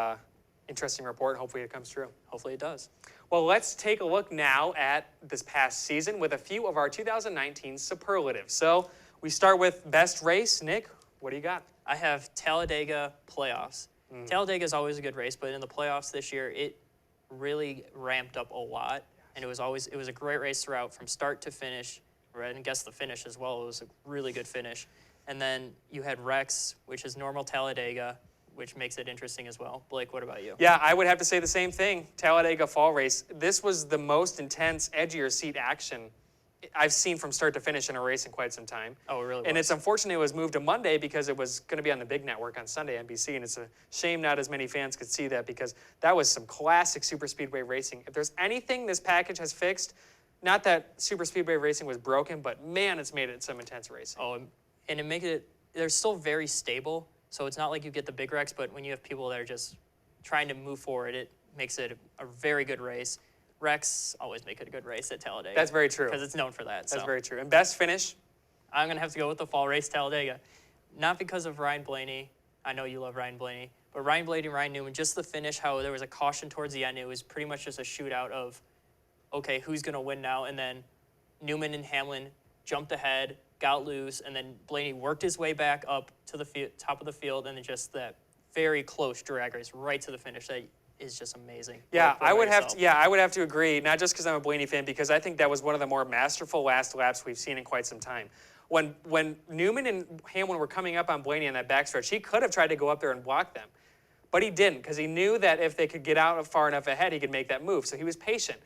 interesting report. Hopefully it comes true. hopefully it does. Well, let's take a look now at this past season with a few of our 2019 superlatives. So we start with best race. Nick, what do you got? I have Talladega playoffs. Talladega is always a good race, but in the playoffs this year, it really ramped up a lot, and it was a great race throughout from start to finish. I didn't guess the finish as well. It was a really good finish. And then you had Rex, which is normal Talladega, which makes it interesting as well. Blake, what about you? Yeah, I would have to say the same thing. Talladega fall race. This was the most intense, edgier seat action I've seen from start to finish in a race in quite some time. Oh, it really was. And it's unfortunate it was moved to Monday because it was going to be on the big network on Sunday, NBC, and it's a shame not as many fans could see that because that was some classic super speedway racing. If there's anything this package has fixed, not that super speedway racing was broken, but man, it's made it some intense racing. Oh, and it makes it, they're still very stable, so it's not like you get the big wrecks, but when you have people that are just trying to move forward, it makes it a very good race. Wrecks always make it a good race at Talladega. That's very true. Because it's known for that. That's very true. And best finish? I'm going to have to go with the fall race Talladega. Not because of Ryan Blaney. I know you love Ryan Blaney. But Ryan Blaney and Ryan Newman, just the finish, how there was a caution towards the end. It was pretty much just a shootout of, okay, who's going to win now? And then Newman and Hamlin jumped ahead, got loose, and then Blaney worked his way back up to the top of the field, and then just that very close drag race right to the finish. That is just amazing. Yeah, I would have to agree, not just because I'm a Blaney fan, because I think that was one of the more masterful last laps we've seen in quite some time. When Newman and Hamlin were coming up on Blaney on that backstretch, he could have tried to go up there and block them, but he didn't, because he knew that if they could get out far enough ahead, he could make that move, so he was patient.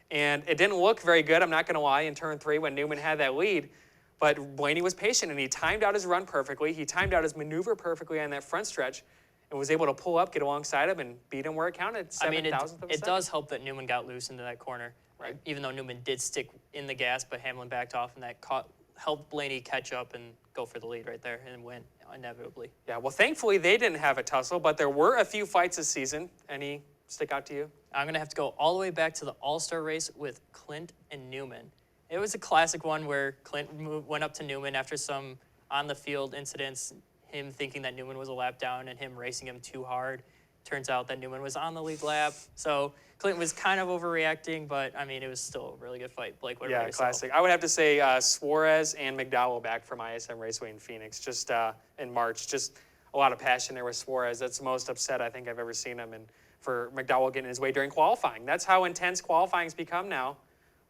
And it didn't look very good, I'm not going to lie, in turn 3 when Newman had that lead, but Blaney was patient, and he timed out his run perfectly, he timed out his maneuver perfectly on that front stretch, and was able to pull up, get alongside him, and beat him where it counted. I mean, 7,000th of a it second. does help that Newman got loose into that corner. Right. Even though Newman did stick in the gas, but Hamlin backed off, and that helped Blaney catch up and go for the lead right there and win inevitably. Yeah, well, thankfully they didn't have a tussle, but there were a few fights this season. Any stick out to you? I'm going to have to go all the way back to the All-Star race with Clint and Newman. It was a classic one where Clint went up to Newman after some on-the-field incidents, him thinking that Newman was a lap down and him racing him too hard. Turns out that Newman was on the lead lap. So Clint was kind of overreacting, but, I mean, it was still a really good fight. Blake, what about yourself? Classic. I would have to say Suarez and McDowell back from ISM Raceway in Phoenix just in March. Just a lot of passion there with Suarez. That's the most upset I think I've ever seen him. And for McDowell getting his way during qualifying. That's how intense qualifying's become now,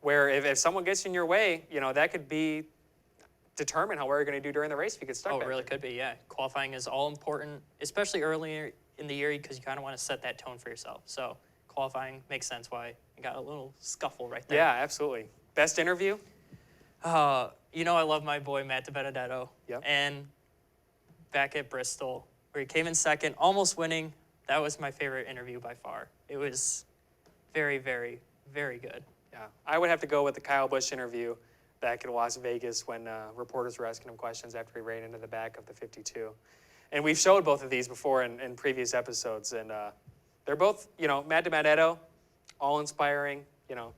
where if someone gets in your way, you know, that could be determine how well you're going to do during the race if you get stuck. Oh, it really could be, yeah. Qualifying is all important, especially earlier in the year, because you kind of want to set that tone for yourself. So qualifying makes sense why you got a little scuffle right there. Yeah, absolutely. Best interview? You know I love my boy Matt DiBenedetto. Yep. And back at Bristol, where he came in second, almost winning, that was my favorite interview by far. It was very, very, very good. Yeah, I would have to go with the Kyle Busch interview back in Las Vegas when reporters were asking him questions after he ran into the back of the 52. And we've showed both of these before in previous episodes, and they're both, you know, Matt DiBenedetto, all inspiring, you know,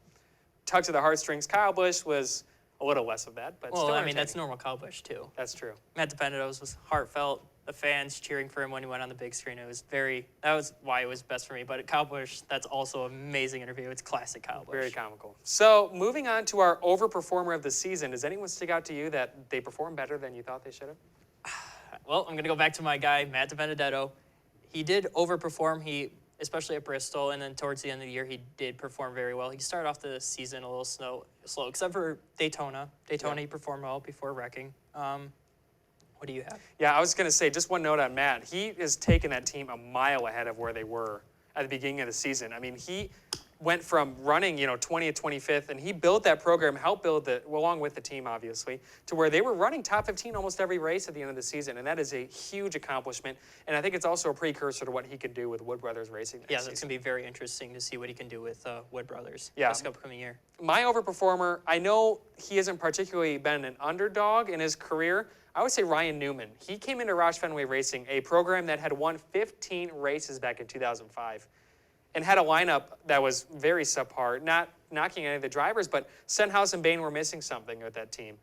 tug to the heartstrings. Kyle Busch was a little less of that, but well, still I mean, that's entertaining. normal Kyle Busch too. That's true. Matt DiBenedetto's was heartfelt. The fans cheering for him when he went on the big screen. That was why it was best for me. But at Kyle Busch, that's also an amazing interview. It's classic Kyle Busch. Very comical. So moving on to our overperformer of the season, does anyone stick out to you that they performed better than you thought they should have? Well, I'm going to go back to my guy, Matt DiBenedetto. He did overperform, especially at Bristol, and then towards the end of the year, he did perform very well. He started off the season a little slow, except for Daytona. Daytona, He performed well before wrecking. What do you have? Yeah, I was going to say, just one note on Matt. He has taken that team a mile ahead of where they were at the beginning of the season. I mean, he went from running, 20th, 25th, and he built that program, helped build it, along with the team, obviously, to where they were running top 15 almost every race at the end of the season, and that is a huge accomplishment. And I think it's also a precursor to what he can do with Wood Brothers Racing next season. It's going to be very interesting to see what he can do with Wood Brothers this upcoming year. My overperformer, I know he hasn't particularly been an underdog in his career. I would say Ryan Newman. He came into Roush Fenway Racing, a program that had won 15 races back in 2005, and had a lineup that was very subpar, not knocking any of the drivers, but Stenhouse and Bain were missing something with that team.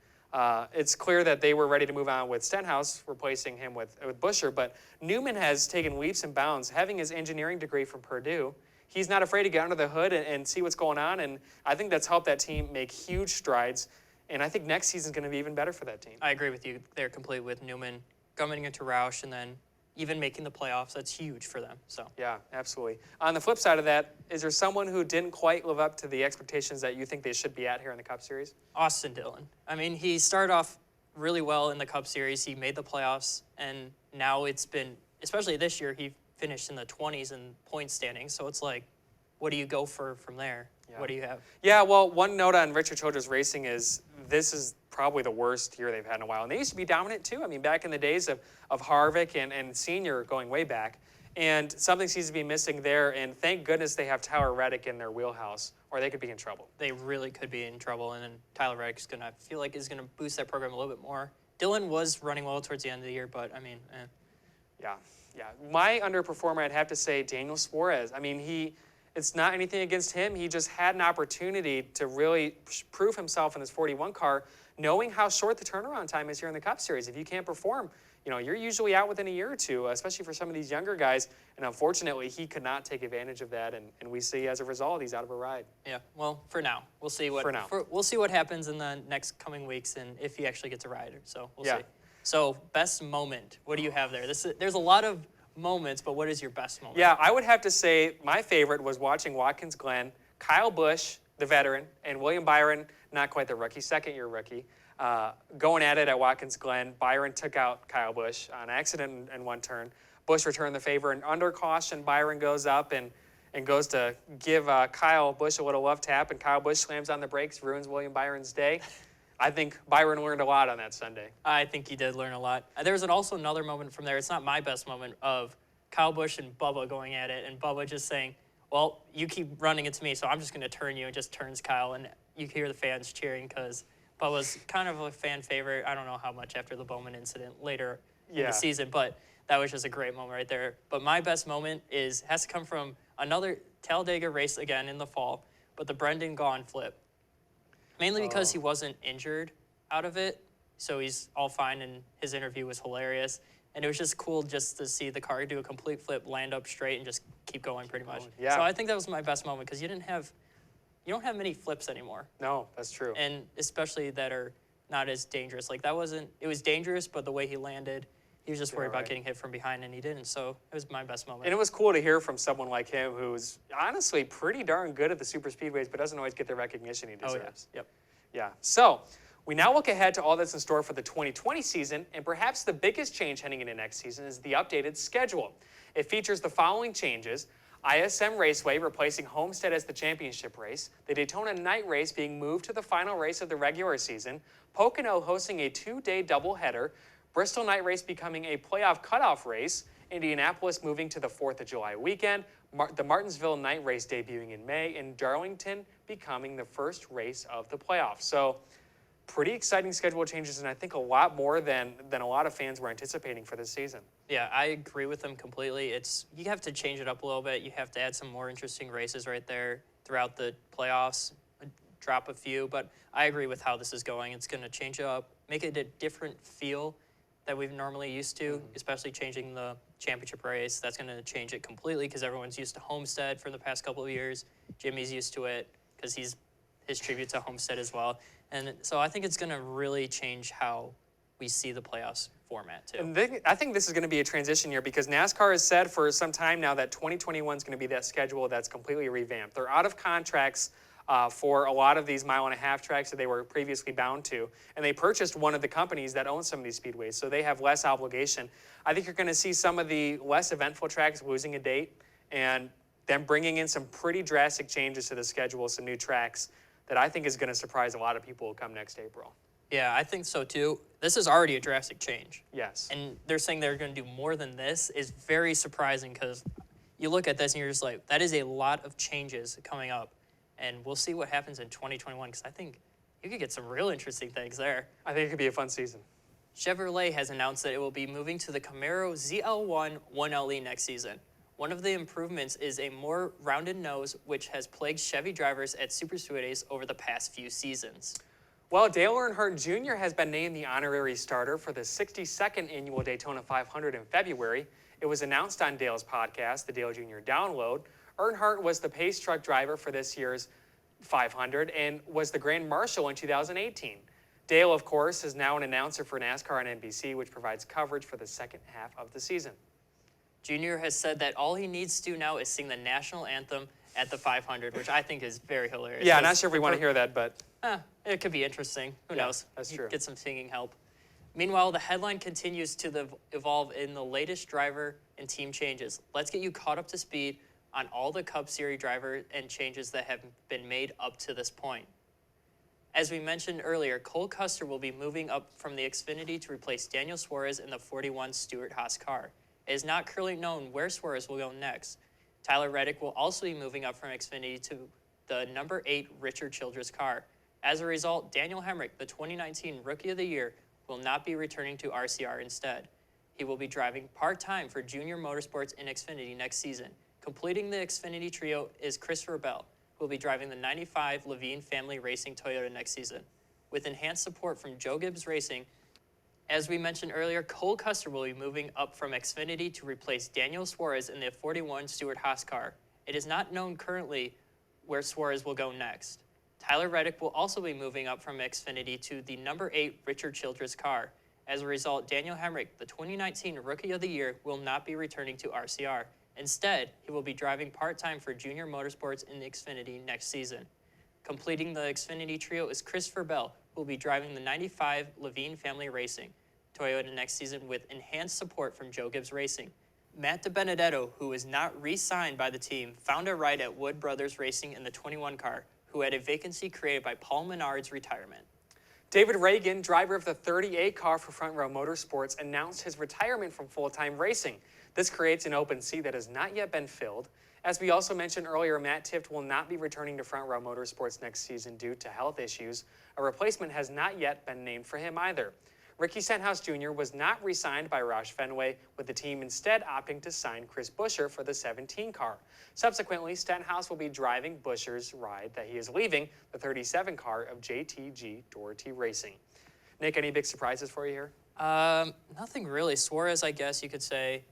It's clear that they were ready to move on with Stenhouse, replacing him with Buescher, but Newman has taken leaps and bounds, having his engineering degree from Purdue. He's not afraid to get under the hood and see what's going on, and I think that's helped that team make huge strides. And I think next season's going to be even better for that team. I agree with you there completely with Newman coming into Roush and then even making the playoffs. That's huge for them. So yeah, absolutely. On the flip side of that, is there someone who didn't quite live up to the expectations that you think they should be at here in the Cup Series? Austin Dillon. I mean, he started off really well in the Cup Series. He made the playoffs, and now it's been, especially this year, he finished in the 20s in points standings. So it's like, what do you go for from there? Yeah. What do you have? Yeah, well, one note on Richard Childress Racing is this is probably the worst year they've had in a while. And they used to be dominant too. I mean, back in the days of Harvick and Senior going way back. And something seems to be missing there. And thank goodness they have Tyler Reddick in their wheelhouse, or they could be in trouble. They really could be in trouble. And then Tyler Reddick's going to, I feel like, is going to boost that program a little bit more. Dillon was running well towards the end of the year, but I mean, Yeah. My underperformer, I'd have to say Daniel Suarez. I mean, it's not anything against him. He just had an opportunity to really prove himself in this 41 car, knowing how short the turnaround time is here in the Cup Series. If you can't perform, you're usually out within a year or two, especially for some of these younger guys. And unfortunately, he could not take advantage of that. And we see as a result, he's out of a ride. Yeah, well, for now. We'll see what we'll see what happens in the next coming weeks and if he actually gets a ride. So we'll see. So best moment, what do you have there? There's a lot of moments, but what is your best moment? Yeah, I would have to say my favorite was watching Watkins Glen, Kyle Busch, the veteran, and William Byron, not quite the rookie, second-year rookie, going at it at Watkins Glen. Byron took out Kyle Busch on accident in one turn. Busch returned the favor, and under caution, Byron goes up and goes to give Kyle Busch a little love tap, and Kyle Busch slams on the brakes, ruins William Byron's day. I think Byron learned a lot on that Sunday. I think he did learn a lot. There was also another moment from there. It's not my best moment of Kyle Busch and Bubba going at it, and Bubba just saying, well, you keep running into me, so I'm just going to turn you, and just turns Kyle, and you hear the fans cheering because Bubba's kind of a fan favorite. I don't know how much after the Bowman incident later in the season, but that was just a great moment right there. But my best moment has to come from another Talladega race again in the fall, but the Brendan Gaughan flip. Mainly because he wasn't injured out of it, so he's all fine, and his interview was hilarious. And it was just cool just to see the car do a complete flip, land up straight, and just keep going pretty much. Yeah. So I think that was my best moment because you don't have many flips anymore. No, that's true. And especially that are not as dangerous. Like it was dangerous, but the way he landed, he was just worried about getting hit from behind, and he didn't. So it was my best moment. And it was cool to hear from someone like him who's honestly pretty darn good at the super speedways, but doesn't always get the recognition he deserves. Yep. Yeah. So we now look ahead to all that's in store for the 2020 season, and perhaps the biggest change heading into next season is the updated schedule. It features the following changes: ISM Raceway replacing Homestead as the championship race, the Daytona night race being moved to the final race of the regular season, Pocono hosting a 2-day doubleheader, Bristol night race becoming a playoff cutoff race, Indianapolis moving to the 4th of July weekend, the Martinsville night race debuting in May, and Darlington becoming the first race of the playoffs. So pretty exciting schedule changes, and I think a lot more than a lot of fans were anticipating for this season. Yeah, I agree with them completely. You have to change it up a little bit. You have to add some more interesting races right there throughout the playoffs, drop a few, but I agree with how this is going. It's going to change it up, make it a different feel that we've normally used to, especially changing the championship race. That's going to change it completely because everyone's used to Homestead for the past couple of years. Jimmie's used to it because his tribute to Homestead as well. And so I think it's going to really change how we see the playoffs format too. And I think this is going to be a transition year because NASCAR has said for some time now that 2021 is going to be that schedule that's completely revamped. They're out of contracts for a lot of these mile-and-a-half tracks that they were previously bound to, and they purchased one of the companies that owns some of these speedways, so they have less obligation. I think you're going to see some of the less eventful tracks losing a date and then bringing in some pretty drastic changes to the schedule, some new tracks that I think is going to surprise a lot of people come next April. Yeah, I think so too. This is already a drastic change. Yes. And they're saying they're going to do more than this is very surprising because you look at this and you're just like, that is a lot of changes coming up. And we'll see what happens in 2021 because I think you could get some real interesting things there. I think it could be a fun season. Chevrolet has announced that it will be moving to the Camaro ZL1 1LE next season. One of the improvements is a more rounded nose, which has plagued Chevy drivers at super speedways over the past few seasons. Well, Dale Earnhardt Jr. has been named the honorary starter for the 62nd annual Daytona 500 in February. It was announced on Dale's podcast, the Dale Jr. Download. Earnhardt was the pace truck driver for this year's 500 and was the Grand Marshal in 2018. Dale, of course, is now an announcer for NASCAR on NBC, which provides coverage for the second half of the season. Junior has said that all he needs to do now is sing the national anthem at the 500, which I think is very hilarious. Yeah, not sure if we want to hear that, but... It could be interesting. Who knows? That's true. Get some singing help. Meanwhile, the headline continues to evolve in the latest driver and team changes. Let's get you caught up to speed on all the Cup Series driver and changes that have been made up to this point. As we mentioned earlier, Cole Custer will be moving up from the Xfinity to replace Daniel Suarez in the 41 Stewart-Haas car. It is not currently known where Suarez will go next. Tyler Reddick will also be moving up from Xfinity to the number 8 Richard Childress car. As a result, Daniel Hemrick, the 2019 Rookie of the Year, will not be returning to RCR instead. He will be driving part-time for Junior Motorsports in Xfinity next season. Completing the Xfinity trio is Christopher Bell, who will be driving the 95 Levine Family Racing Toyota next season. With enhanced support from Joe Gibbs Racing, as we mentioned earlier, Cole Custer will be moving up from Xfinity to replace Daniel Suarez in the 41 Stewart-Haas car. It is not known currently where Suarez will go next. Tyler Reddick will also be moving up from Xfinity to the number 8 Richard Childress car. As a result, Daniel Hemrick, the 2019 Rookie of the Year, will not be returning to RCR. Instead, he will be driving part-time for Junior Motorsports in the Xfinity next season. Completing the Xfinity trio is Christopher Bell, who will be driving the 95 Levine Family Racing Toyota next season with enhanced support from Joe Gibbs Racing. Matt DiBenedetto, who is not re-signed by the team, found a ride at Wood Brothers Racing in the 21 car, who had a vacancy created by Paul Menard's retirement. David Reagan, driver of the 38 car for Front Row Motorsports, announced his retirement from full-time racing. This creates an open seat that has not yet been filled. As we also mentioned earlier, Matt Tifft will not be returning to Front Row Motorsports next season due to health issues. A replacement has not yet been named for him either. Ricky Stenhouse Jr. was not re-signed by Roush Fenway, with the team instead opting to sign Chris Buescher for the 17 car. Subsequently, Stenhouse will be driving Buescher's ride that he is leaving, the 37 car of JTG Doherty Racing. Nick, any big surprises for you here? Nothing really. Suarez, I guess you could say,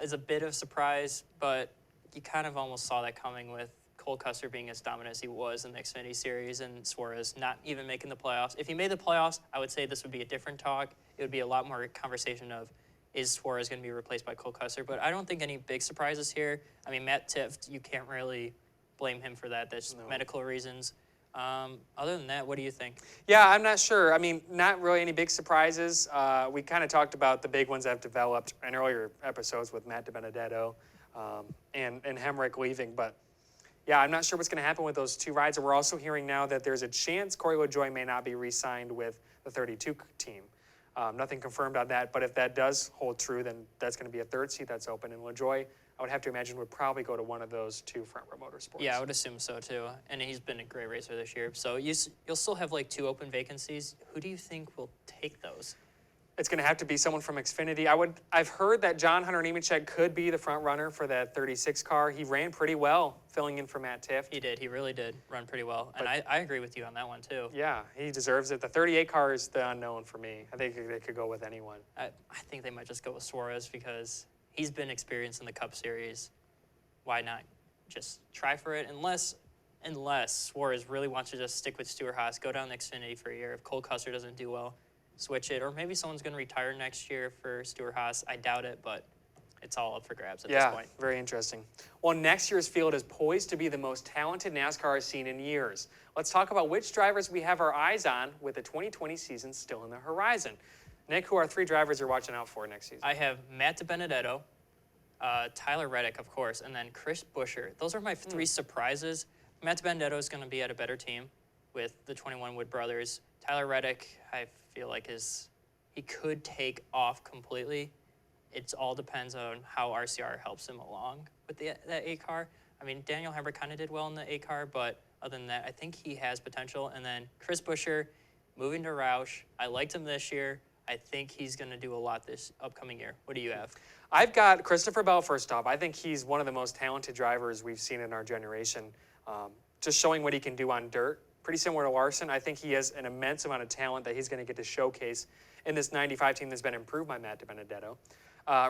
is a bit of a surprise, but you kind of almost saw that coming with Cole Custer being as dominant as he was in the Xfinity Series and Suarez not even making the playoffs. If he made the playoffs, I would say this would be a different talk. It would be a lot more conversation of, is Suarez going to be replaced by Cole Custer? But I don't think any big surprises here. I mean, Matt Tifft, you can't really blame him for that. That's medical reasons. Other than that, what do you think? Yeah, I'm not sure. I mean, not really any big surprises. We kind of talked about the big ones that have developed in earlier episodes with Matt DiBenedetto and Hemrick leaving. But yeah, I'm not sure what's going to happen with those two rides. And we're also hearing now that there's a chance Corey LaJoie may not be re-signed with the 32 team. Nothing confirmed on that, but if that does hold true, then that's going to be a third seat that's open. And LaJoie, I would have to imagine, would probably go to one of those two Front Row Motorsports. Yeah, I would assume so too. And he's been a great racer this year. So you'll still have like 2 open vacancies. Who do you think will take those? It's going to have to be someone from Xfinity. I've heard that John Hunter Nemechek could be the front runner for that 36 car. He ran pretty well filling in for Matt Tifft. He did. He really did run pretty well. And I agree with you on that one too. Yeah, he deserves it. The 38 car is the unknown for me. I think they could go with anyone. I think they might just go with Suarez because he's been experienced in the Cup Series. Why not just try for it? Unless Suarez really wants to just stick with Stewart-Haas, go down to Xfinity for a year. If Cole Custer doesn't do well, switch it. Or maybe someone's going to retire next year for Stewart-Haas. I doubt it, but it's all up for grabs at this point. Yeah, very interesting. Well, next year's field is poised to be the most talented NASCAR has seen in years. Let's talk about which drivers we have our eyes on with the 2020 season still in the horizon. Nick, who are 3 drivers you're watching out for next season? I have Matt DiBenedetto, Tyler Reddick, of course, and then Chris Buescher. Those are my 3 surprises. Matt DiBenedetto is going to be at a better team with the 21 Wood brothers. Tyler Reddick, I feel like he could take off completely. It all depends on how RCR helps him along with that A car. I mean, Daniel Hemrick kind of did well in the A car, but other than that, I think he has potential. And then Chris Buescher, moving to Roush. I liked him this year. I think he's going to do a lot this upcoming year. What do you have? I've got Christopher Bell first off. I think he's one of the most talented drivers we've seen in our generation. Just showing what he can do on dirt. Pretty similar to Larson. I think he has an immense amount of talent that he's going to get to showcase in this 95 team that's been improved by Matt DiBenedetto.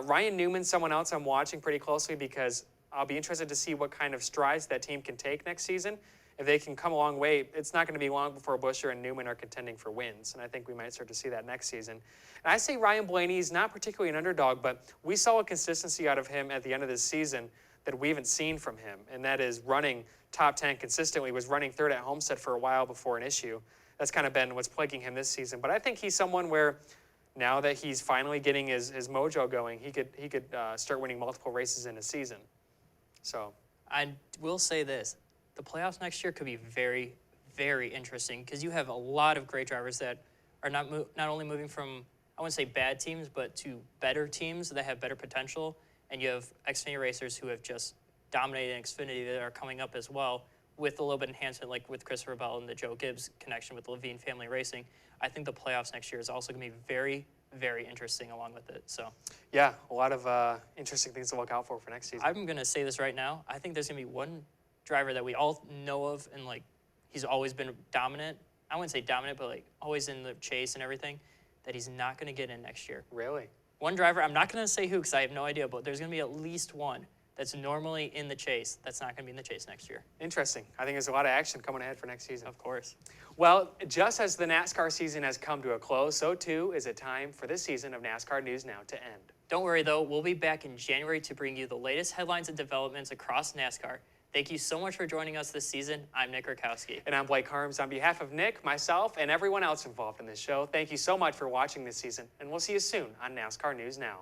Ryan Newman, someone else I'm watching pretty closely because I'll be interested to see what kind of strides that team can take next season. If they can come a long way, it's not going to be long before Buescher and Newman are contending for wins, and I think we might start to see that next season. And I say Ryan Blaney is not particularly an underdog, but we saw a consistency out of him at the end of this season that we haven't seen from him, and that is running top 10 consistently, was running 3rd at Homestead for a while before an issue. That's kind of been what's plaguing him this season. But I think he's someone where now that he's finally getting his mojo going, he could start winning multiple races in a season. So I will say this. The playoffs next year could be very, very interesting because you have a lot of great drivers that are not only moving from, I wouldn't say bad teams, but to better teams that have better potential. And you have Xfinity racers who have just dominated in Xfinity that are coming up as well with a little bit of enhancement, like with Christopher Bell and the Joe Gibbs connection with Levine Family Racing. I think the playoffs next year is also going to be very, very interesting along with it. So yeah, a lot of interesting things to look out for next season. I'm going to say this right now. I think there's going to be one driver that we all know of and like he's always been dominant. I wouldn't say dominant, but like always in the chase and everything, that he's not going to get in next year. Really? One driver, I'm not going to say who because I have no idea, but there's going to be at least one that's normally in the chase that's not going to be in the chase next year. Interesting. I think there's a lot of action coming ahead for next season. Of course. Well, just as the NASCAR season has come to a close, so too is it time for this season of NASCAR News Now to end. Don't worry though, we'll be back in January to bring you the latest headlines and developments across NASCAR. Thank you so much for joining us this season. I'm Nick Rutkowski. And I'm Blake Harms. On behalf of Nick, myself, and everyone else involved in this show, thank you so much for watching this season, and we'll see you soon on NASCAR News Now.